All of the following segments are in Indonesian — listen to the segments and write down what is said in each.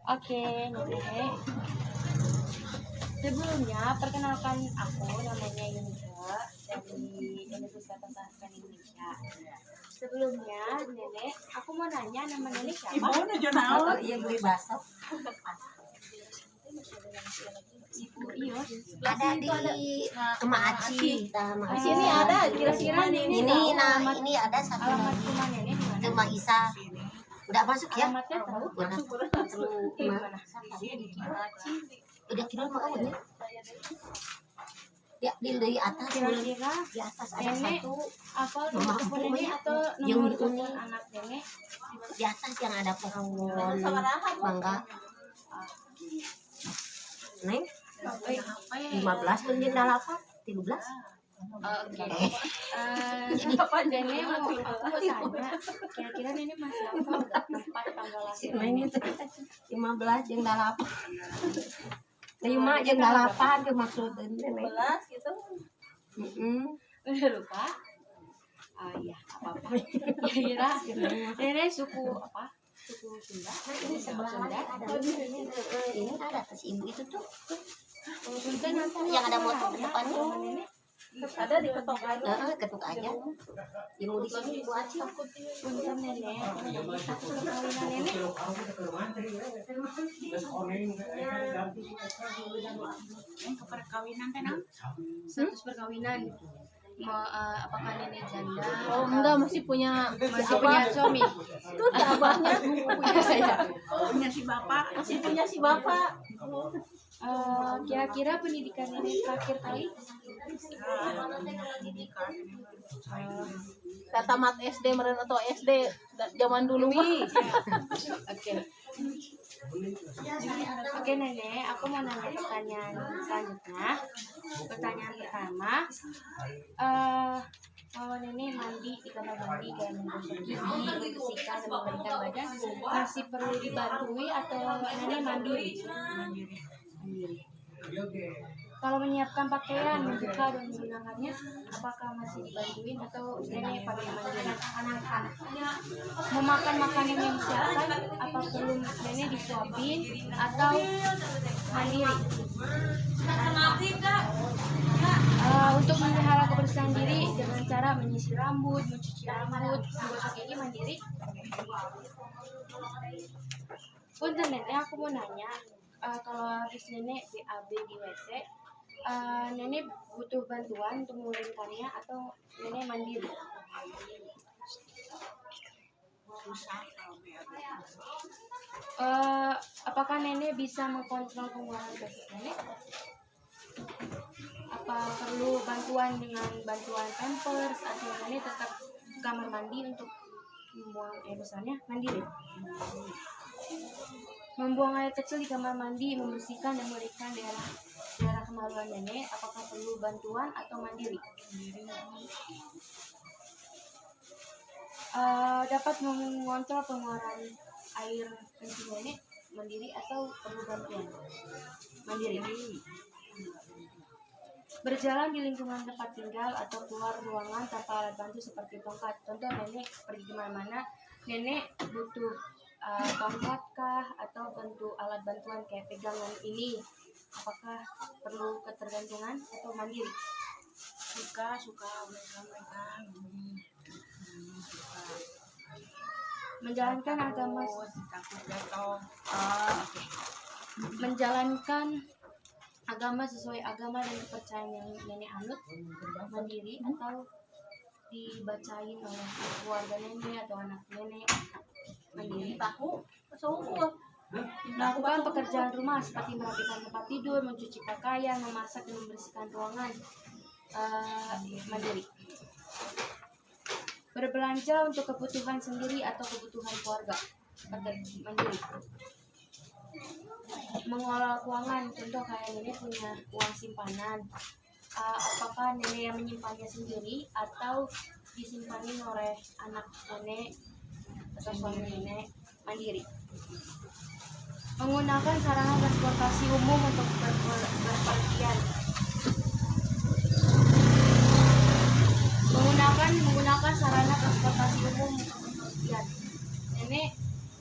Oke, Nenek. Sebelumnya, perkenalkan aku namanya Yunda dari Universitas Kesehatan Indonesia. Sebelumnya, Nenek, aku mau nanya nama Nenek siapa? Oh, iya beli bakso. Ibu Ios. Ada di rumah Aci. Di sini ada, kira-kira Nenek tahu alamat, Ini ada satu alamat rumah Nenek di mana? rumah Isa. Udah masuk ya? Alamatnya tahu? Udah. Di mana? Udah kira mau ya? Ya di atas. Kira-kira Di atas ada Nenek satu. apa nomor telepon Nenek atau nomor telepon anak Nenek? Di atas yang ada pohon mangga. Neng, 15 pun jendal apa? 13? Oke. Nenek mau aku mau tanya, kira-kira Nenek masih hafal nggak tempat tanggal lahir Neng Nenek? itu 15 jendal apa? 5 jendal apa ke maksudnya Neng? 11 gitu. Lupa? Iya, apa-apa. Kira-kira Nenek suku apa? Suku Sunda? Ini sebelah Sunda? ada ini ada atas ibu itu tuh. Sunda nanti Yang ada motor depannya. Nenek. Ada di ketok aja. Ketuk aja. Ibu di sini ibu Aci. Punten Nenek. Aku perkawinan Nenek. Perkawinan kan? Status perkawinan. Apakah Nenek janda? Oh enggak, masih punya suami. Itu abahnya punya Saya. punya si bapak, masih punya si bapak. Kira-kira pendidikan Nenek terakhir kali? Tamat SD meren atau SD zaman dulu mah. Oke. Oke Nenek, aku mau nanya pertanyaan selanjutnya. Pertanyaan pertama, kalau Nenek mandi di kamar mandi kayak menggosok gigi, membersihkan dan memberikan badan, masih perlu dibantui atau Nenek mandiri? Mandiri. Kalau menyiapkan pakaian, membuka dan menggunakannya, apakah masih dibantuin atau Nenek pakai mandiri? Memakan makanan yang disiapkan, apa perlu Nenek disuapin atau mandiri? Untuk memelihara kebersihan diri dengan cara menyisir rambut, mencuci rambut, menggosok gigi mandiri. Punten Nenek, aku mau nanya, kalau habis Nenek BAB di WC, Nenek butuh bantuan untuk mengeluarkannya atau Nenek mandiri? Apakah Nenek bisa mengkontrol pengeluaran gases Nenek? Apa perlu bantuan dengan bantuan pampers atau Nenek tetap ke kamar mandi untuk membuang air besarnya mandiri? Membuang air kecil di kamar mandi, membersihkan dan memberikan daerah kemaluan Nenek, apakah perlu bantuan atau mandiri? Dapat mengontrol pengeluaran air kencing Nenek mandiri atau perlu bantuan? Mandiri. Berjalan di lingkungan tempat tinggal atau keluar ruangan tanpa alat bantu seperti tongkat. Contoh Nenek pergi kemana-mana, Nenek butuh tongkat kah atau bentuk alat bantuan kayak pegangan ini, apakah perlu ketergantungan atau mandiri? Suka mereka. Menjalankan agama Takut jatuh. menjalankan agama sesuai agama dan kepercayaan yang Nenek anut mandiri atau dibacain oleh keluarga Nenek atau anak Nenek mandiri? Tahu. Melakukan pekerjaan rumah seperti merapikan tempat tidur, mencuci pakaian, memasak dan membersihkan ruangan mandiri. Berbelanja untuk kebutuhan sendiri atau kebutuhan keluarga mandiri. Mengelola keuangan, contoh kayak Nenek punya uang simpanan, apakah Nenek yang menyimpannya sendiri atau disimpanin oleh anak Nenek atau suami Nenek mandiri? Menggunakan sarana transportasi umum untuk berpergian. Menggunakan sarana transportasi umum untuk berpergian. Nenek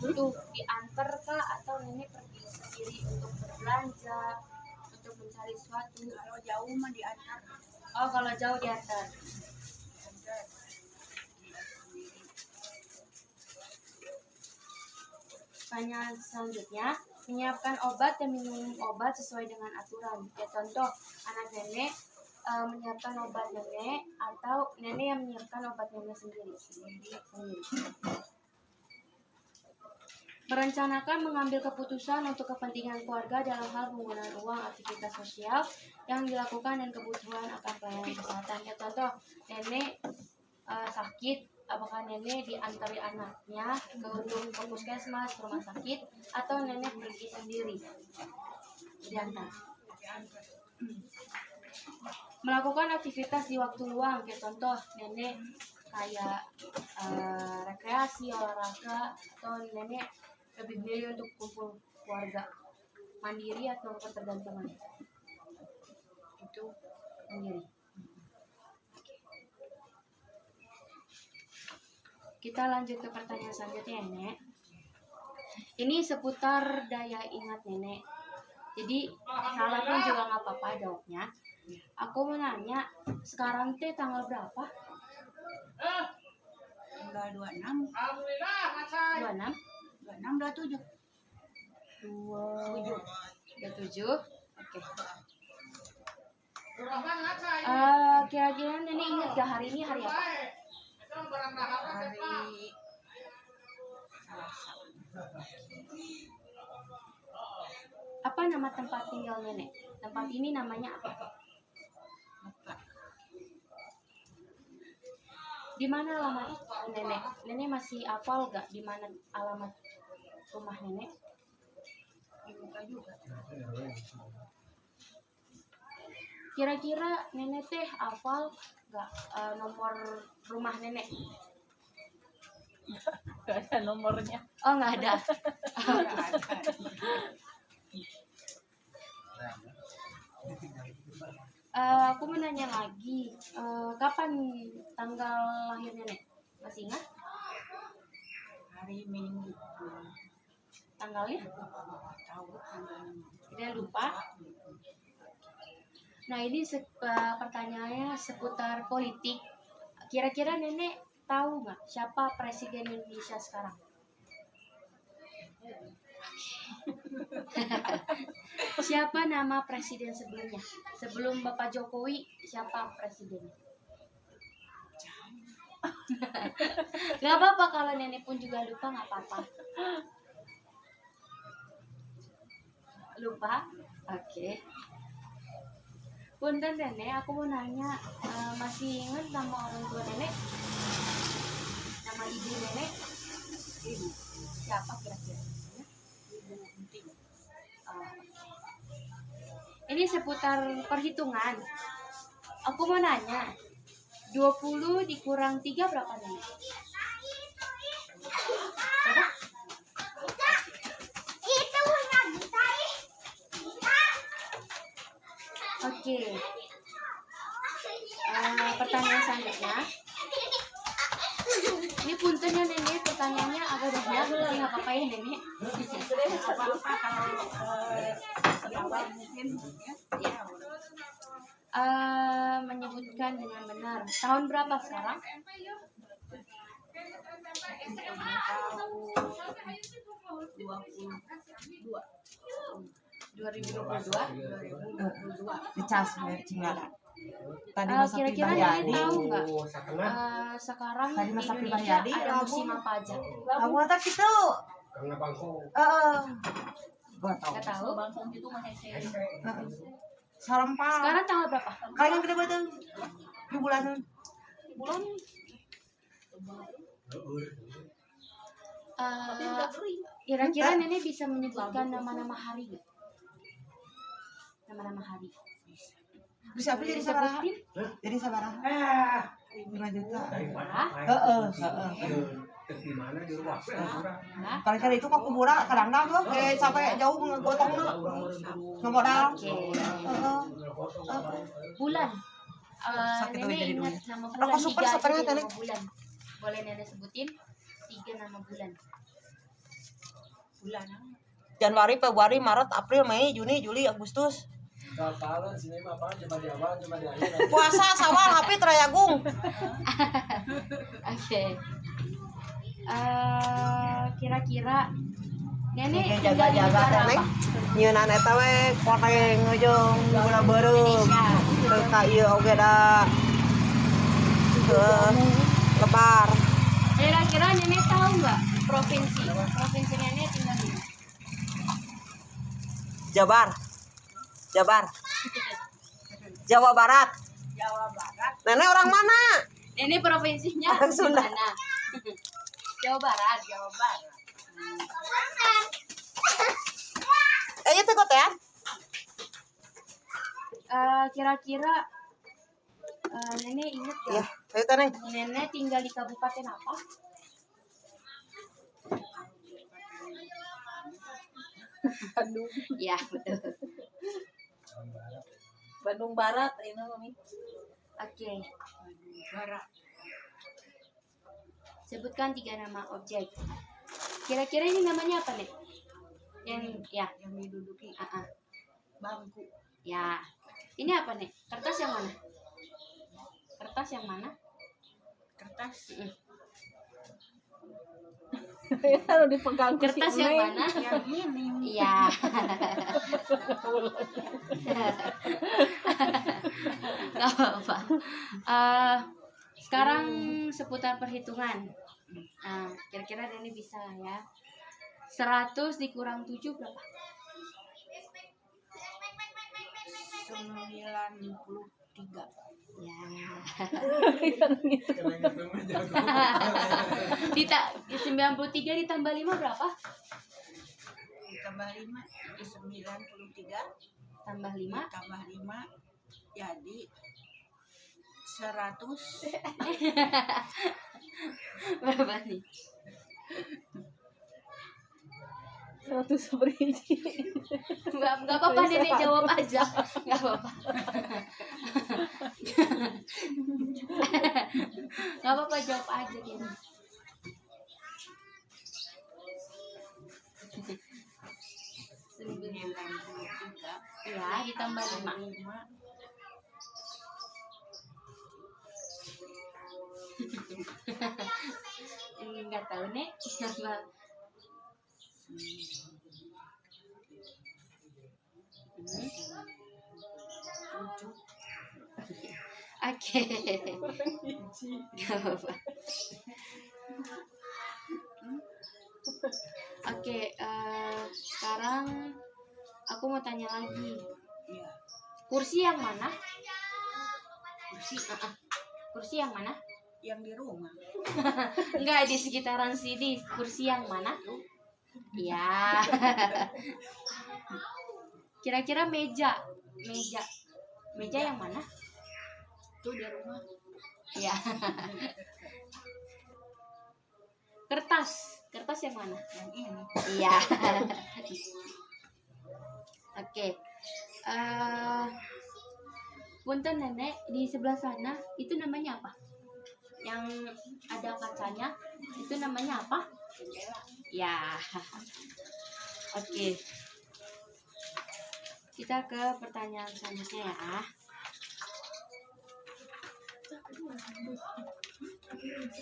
butuh diantar kah atau Nenek pergi sendiri untuk berbelanja, untuk mencari sesuatu. Kalau jauh mah diantar. Oh, kalau jauh diantar. Pertanyaan selanjutnya, menyiapkan obat dan minum obat sesuai dengan aturan. Ya, contoh, anak nenek menyiapkan obat nenek atau nenek yang menyiapkan obat nenek sendiri. Merencanakan mengambil keputusan untuk kepentingan keluarga dalam hal penggunaan uang aktivitas sosial yang dilakukan dan kebutuhan akan pelayanan kesehatan. Ya, contoh, nenek sakit, apakah nenek diantari anaknya ke puskesmas, ke rumah sakit, atau nenek pergi sendiri diantar. Melakukan aktivitas di waktu luang, kayak contoh nenek kayak rekreasi, olahraga, atau nenek lebih milih untuk kumpul keluarga, mandiri atau ketergantungan. Itu mandiri. Kita lanjut ke pertanyaan selanjutnya, Nenek. Ini seputar daya ingat nenek. Jadi salah pun juga nggak apa-apa jawabnya. Aku mau nanya, sekarang teh tanggal berapa? Tanggal 26. 26? 26, 27. 27. Oke. Kira-kira nenek ingat gak hari ini hari apa? Hari Apa nama tempat tinggal nenek? Tempat ini namanya apa? Di mana alamat nenek? Nenek masih hafal gak di mana alamat rumah nenek? dibuka juga. Kira-kira nenek teh hafal gak nomor rumah nenek? Gak ada nomornya. Oh, nggak ada. Aku mau nanya lagi, kapan tanggal lahir nenek? Masih ingat Hari Minggu. tanggalnya? Tahu tanggalnya. Tidak lupa. Nah, ini pertanyaannya seputar politik. Kira-kira nenek tahu nggak siapa presiden Indonesia sekarang? Siapa nama presiden sebelumnya? Sebelum Bapak Jokowi, siapa presiden? Gak apa-apa kalau nenek pun juga lupa, nggak apa-apa. Lupa? Oke. Punten nenek, aku mau nanya, masih ingat nama orang tua nenek? Nama ibu nenek? Siapa kira-kira? Ibu penting. Ini seputar perhitungan. Aku mau nanya, 20 dikurang 3 berapa nenek? Berapa? Oke. Pertanyaan selanjutnya. Ini punten ya nenek, pertanyaannya agak banyak, tapi nggak apa-apa ya nenek. Apa-apa kalau awal mungkin ya. Menyebutkan dengan benar. Tahun berapa sekarang? Tahun 2022. Dicas Cinggala. Tadi masa Kira-kira pribadi. nenek tahu nggak sekarang Tadi di masa Indonesia pribadi, ada Rabu. musim apa aja? Aku tak gitu. Gua tahu. Nggak tahu. Langsung itu mah hese. Sarempang. Sekarang tanggal berapa? Kalian gede banget. Di bulan Bulan tapi udah kering. Kira-kira nenek bisa menyebutkan nama-nama hari nggak? Nama-nama hari. bisa apa jadi sabaraha? Sebutin. Jadi sabaraha? 5 juta. Hah? Hah? Kali-kali itu kok kubura kadang-kadang tuh kayak sampai jauh ngegotong tuh. Nggak modal. Oke. Heeh. Bulan. Sakit Nenek jadi ingat duit. nama Aku bulan, super 3 setengah aja kali. nama bulan. Boleh nenek sebutin 3 nama bulan. bulan Januari, Februari, Maret, April, Mei, Juni, Juli, Agustus. Kapalan sini mah apaan cuma di awal cuma di akhir. Puasa, Sawal, Hapit, Rayagung. Oke. Kira-kira nenek Oke, tinggal di jaga-jaga negara teh apa? nyeunan eta we koneng ujung gula beureum. Indonesia. Teu ka ieu oge da lebar. Kira-kira nenek tahu nggak provinsi nenek tinggal di mana? Jabar. Jawa Barat. Nenek orang mana? Nenek provinsinya Orang di Sunda. mana? Jawa Barat. Itu kok ya? Kira-kira nenek ingat Iya, ya? ayo Taneng. Nenek tinggal di kabupaten apa? Bandung. Ya, betul. Bandung Barat ini mami. Oke. Sebutkan 3 nama objek. Kira-kira ini namanya apa, Nek? Yang diduduki. Bangku. Ya. Ini apa, Nek? Kertas yang mana? Kertas yang mana? Kertas. Kalau dipegang ku si Kertas yang Neng. mana? Yang ini. Iya. Gak apa-apa. Sekarang seputar perhitungan. Kira-kira Dani bisa ya. 100 dikurang 7 berapa? 93. Ya. Kita 93 ditambah 5 berapa? Ditambah 5 jadi 93. Tambah 5. Tambah 5 jadi 100. Berapa nih? 100 beriji. Enggak apa-apa, Nenek jawab aja. Enggak apa-apa. Enggak apa-apa, jawab aja gini. Ya, ditambah 5. Enggak tahu, Nek. Oke. Gak apa-apa. Oke, sekarang aku mau tanya lagi. Iya. Kursi yang mana? Kursi yang mana? Yang di rumah. Enggak, di sekitaran sini. Kursi yang mana? Ya. Kira-kira meja yang mana? Tuh di rumah. Ya. Kertas yang mana? Yang ini. Iya. Oke. Punten Nenek, di sebelah sana itu namanya apa? Yang ada kacanya itu namanya apa? Ya. Oke. Kita ke pertanyaan selanjutnya ya.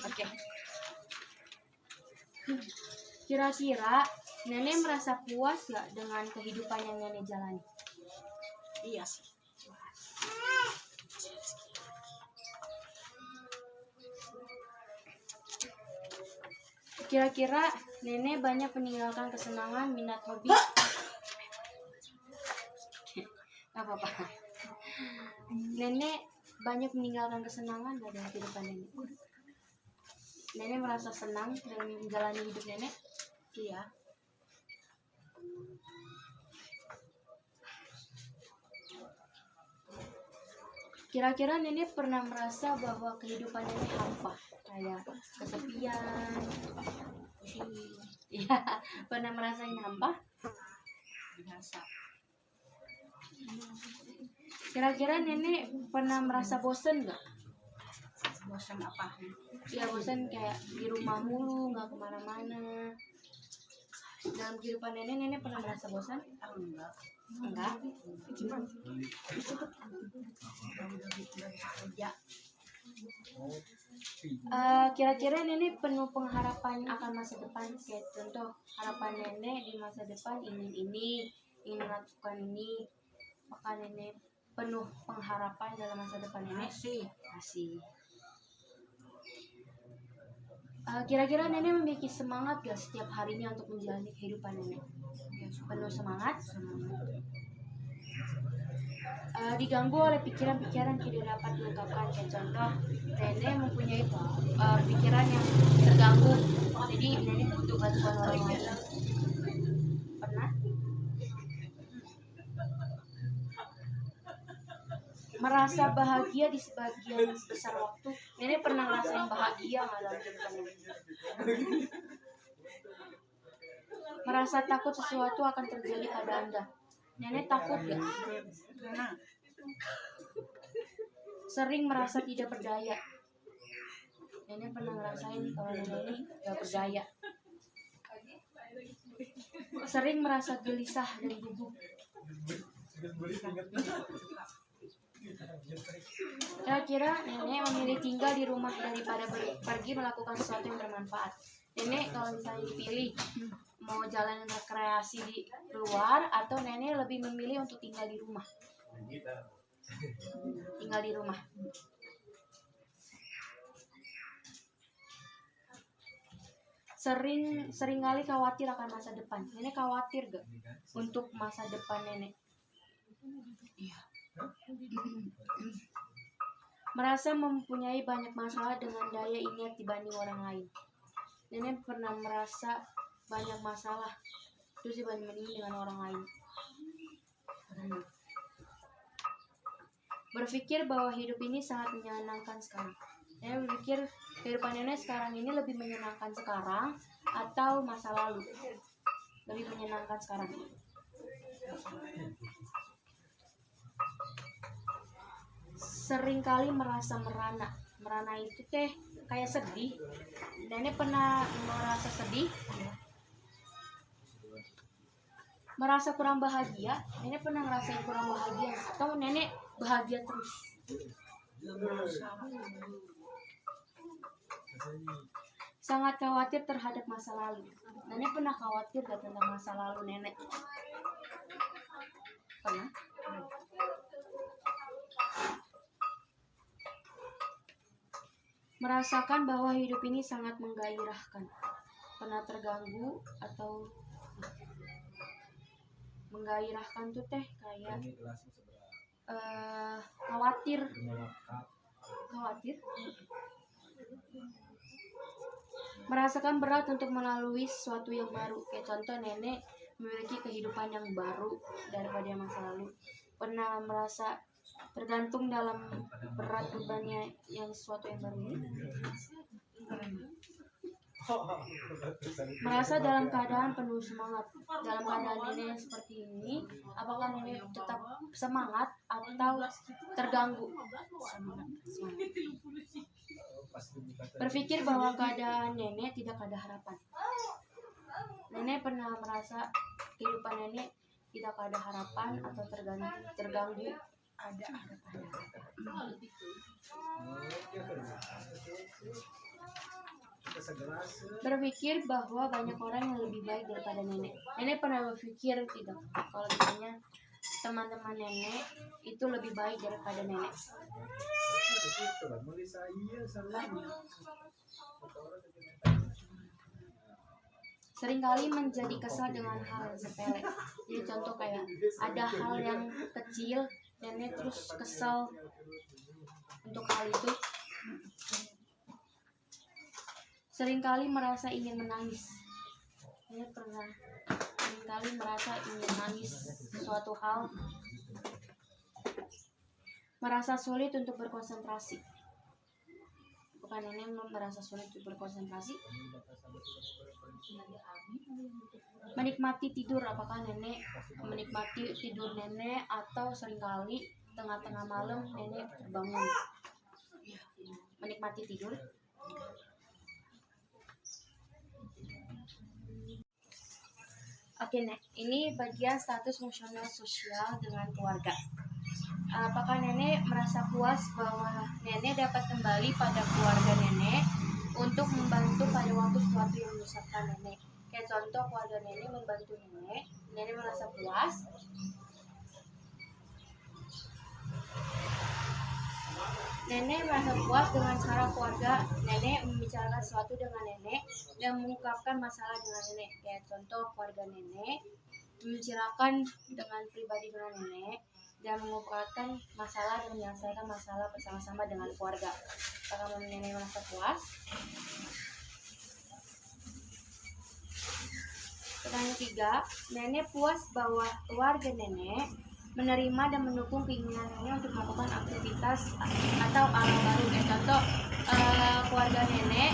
Oke. Kira-kira Nenek merasa puas gak dengan kehidupan yang Nenek jalani? Iya sih. Kira-kira Nenek banyak meninggalkan kesenangan, minat, hobi? Gak apa-apa. Nenek banyak meninggalkan kesenangan gak dalam kehidupan Nenek? Nenek merasa senang dengan menjalani hidup Nenek? Iya. Kira-kira Nenek pernah merasa bahwa kehidupan Nenek hampa, kayak kesepian? Iya, pernah merasain hampa? Biasa. Kira-kira Nenek pernah merasa bosen nggak? Bosan apa? Ya bosen kayak di rumah mulu, nggak kemana-mana. Dalam kehidupan nenek pernah merasa bosan? Enggak. Kira-kira nenek penuh pengharapan akan masa depan. Kayak contoh harapan nenek di masa depan ingin melakukan ini. Maka nenek penuh pengharapan dalam masa depan nenek. Masih. Kira-kira nenek memiliki semangat gak setiap harinya untuk menjalani kehidupan nenek? Penuh semangat. Diganggu oleh pikiran-pikiran tidak dapat diungkapkan. Kayak contoh nenek mempunyai pikiran yang terganggu, jadi nenek butuh bantuan orang lain. Pernah? Merasa bahagia di sebagian besar waktu. Nenek pernah ngerasain bahagia nggak dalam kehidupan nenek? Merasa takut sesuatu akan terjadi pada Anda. Nenek takut gak? Sering merasa tidak berdaya. Nenek pernah ngerasain kalau nenek ini gak berdaya. Sering merasa gelisah dan gugup. Kira-kira nenek memilih tinggal di rumah daripada pergi melakukan sesuatu yang bermanfaat. Nenek kalau misalnya dipilih mau jalan rekreasi di luar atau nenek lebih memilih untuk tinggal di rumah? Tinggal di rumah. Seringkali khawatir akan masa depan. Nenek khawatir gak untuk masa depan nenek? Iya. Merasa mempunyai banyak masalah dengan daya ingat dibanding orang lain. Nenek pernah merasa banyak masalah terus dibanding dengan orang lain. Berpikir bahwa hidup ini sangat menyenangkan sekarang. Nenek berpikir kehidupan nenek sekarang ini lebih menyenangkan sekarang atau masa lalu? Lebih menyenangkan sekarang. Seringkali merasa merana. Merana itu kayak sedih. Nenek pernah merasa sedih? Merasa kurang bahagia? Nenek pernah ngerasain kurang bahagia atau nenek bahagia terus? Sangat khawatir terhadap masa lalu. Nenek pernah khawatir gak tentang masa lalu nenek? Pernah? Merasakan bahwa hidup ini sangat menggairahkan. Pernah terganggu atau menggairahkan tuh kayak khawatir. Merasakan berat untuk melalui sesuatu yang baru. Kayak contoh nenek memiliki kehidupan yang baru daripada masa lalu. Pernah merasa tergantung dalam berat bebannya yang sesuatu yang baru ini? Merasa dalam keadaan penuh semangat. Dalam keadaan nenek seperti ini, apakah nenek tetap semangat atau terganggu? Semangat. Berpikir bahwa keadaan nenek tidak ada harapan. Nenek pernah merasa kehidupan nenek tidak ada harapan atau terganggu? Ada harapan. Berpikir bahwa banyak orang yang lebih baik daripada nenek. Nenek pernah berpikir tidak kalau misalnya teman-teman nenek itu lebih baik daripada nenek? Seringkali menjadi kesal dengan hal yang sepele. Jadi contoh kayak ada hal yang kecil, nenek terus kesal untuk hal itu. Seringkali merasa ingin menangis. Nenek pernah seringkali merasa ingin menangis suatu hal. Merasa sulit untuk berkonsentrasi. Bukan nenek merasa sulit untuk berkonsentrasi? Menikmati tidur. Apakah nenek menikmati tidur nenek atau seringkali tengah-tengah malam nenek terbangun? Menikmati tidur. Oke, Nek. Ini bagian status fungsional sosial dengan keluarga. Apakah nenek merasa puas bahwa nenek dapat kembali pada keluarga nenek untuk membantu pada waktu sesuatu yang menyusahkan nenek? Kayak contoh keluarga nenek membantu nenek merasa puas. Nenek merasa puas dengan cara keluarga nenek membicarakan sesuatu dengan nenek dan mengungkapkan masalah dengan nenek. Kayak contoh keluarga nenek membicarakan dengan pribadi dengan nenek dan mengungkapkan masalah dan menyelesaikan masalah bersama-sama dengan keluarga. Apakah nenek merasa puas? Pertanyaan ketiga, nenek puas bahwa keluarga nenek menerima dan mendukung keinginan nenek untuk melakukan aktivitas atau alam baru. Kayak contoh keluarga nenek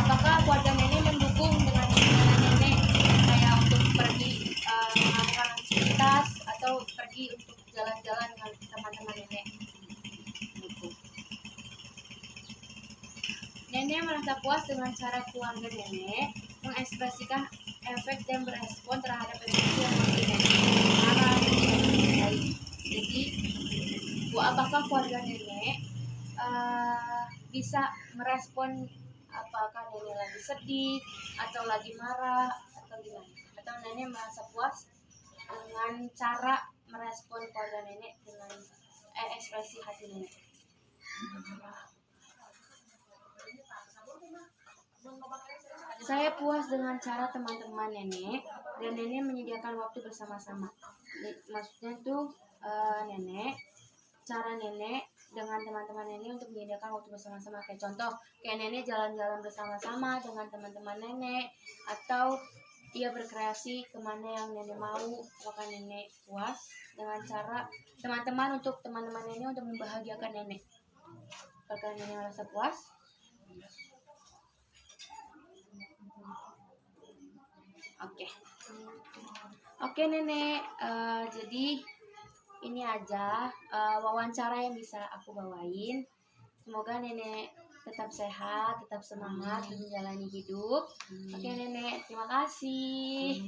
apakah keluarga nenek mendukung dengan keinginan nenek kayak untuk pergi melakukan aktivitas atau pergi untuk jalan-jalan dengan teman-teman nenek gitu. Nenek merasa puas dengan cara keluarga nenek mengekspresikan efek dan berespon terhadap emosi yang membuat nenek marah dan baik. Jadi, apakah keluarga nenek bisa merespon apakah nenek lagi sedih atau lagi marah atau gimana? Atau nenek merasa puas dengan cara merespon keluarga nenek dengan ekspresi hati nenek? Saya puas dengan cara teman-teman nenek dan nenek menyediakan waktu bersama-sama. Maksudnya tuh cara nenek dengan teman-teman nenek untuk menyediakan waktu bersama-sama. Kayak contoh, kayak nenek jalan-jalan bersama-sama dengan teman-teman nenek, atau ia berkreasi kemana yang nenek mau. Apakah nenek puas dengan cara teman-teman nenek untuk membahagiakan nenek? Apakah nenek merasa puas? Oke nenek, jadi ini aja wawancara yang bisa aku bawain. Semoga nenek tetap sehat, tetap semangat menjalani hidup. Oke nenek, terima kasih.